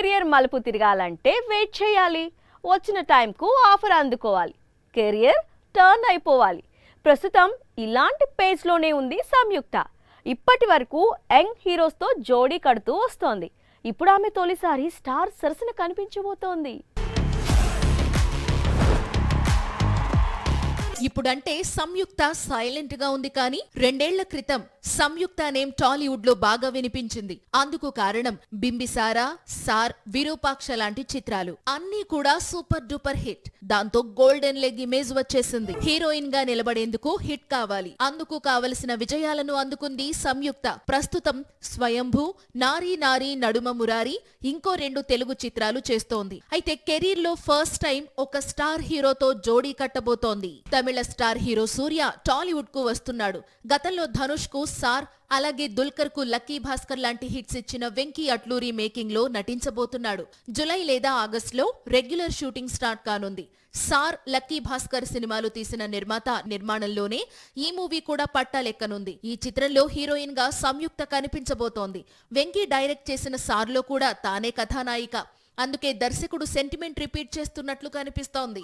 Career మలుపు తిరగాలంటే wait చేయాలి. వచ్చిన టైంకు ఆఫర్ అందుకోవాలి. కెరియర్ టర్న్ అయిపోవాలి. ప్రస్తుతం ఇలాంటి పేజ్లోనే ఉంది సంయుక్త. ఇప్పటి వరకు యంగ్ హీరోస్తో జోడీ కడుతూ వస్తోంది. ఇప్పుడు ఆమె తొలిసారి స్టార్ సరసన కనిపించబోతోంది. ఇప్పుడంటే సంయుక్త సైలెంట్ గా ఉంది, కానీ 2 ఏళ్ల క్రితం సంయుక్త నేమ్ టాలీవుడ్ లో బాగా వినిపించింది. అందుకు కారణం బింబిసారా, సార్, విరూపాక్ష లాంటి చిత్రాలు అన్నీ కూడా సూపర్ డూపర్ హిట్. దాంతో గోల్డెన్ లెగ్ ఇమేజ్ వచ్చేసింది. హీరోయిన్ గా నిలబడేందుకు హిట్ కావాలి. అందుకు కావలసిన విజయాలను అందుకుంది సంయుక్త. ప్రస్తుతం స్వయంభూ, నారీ నారీ నడుమ మురారి, ఇంకో 2 తెలుగు చిత్రాలు చేస్తోంది. అయితే కెరీర్ లో ఫస్ట్ టైం ఒక స్టార్ హీరోతో జోడీ కట్టబోతోంది. తమిళ స్టార్ హీరో సూర్య టాలీవుడ్ కు వస్తున్నాడు. గతంలో ధనుష్ కు సార్, అలాగే దుల్కర్ కు లక్కీ భాస్కర్ లాంటి హిట్స్ ఇచ్చిన వెంకీ అట్లూరి మేకింగ్ లో నటించబోతున్నాడు. జులై లేదా ఆగస్టులో రెగ్యులర్ షూటింగ్ స్టార్ట్ కానుంది. సార్, లక్కీ భాస్కర్ సినిమాలు తీసిన నిర్మాత నిర్మాణంలోనే ఈ మూవీ కూడా పట్టాలెక్కనుంది. ఈ చిత్రంలో హీరోయిన్ గా సంయుక్త కనిపించబోతోంది. వెంకీ డైరెక్ట్ చేసిన సార్ లో కూడా తానే కథానాయిక. అందుకే దర్శకుడు సెంటిమెంట్ రిపీట్ చేస్తున్నట్లు కనిపిస్తోంది.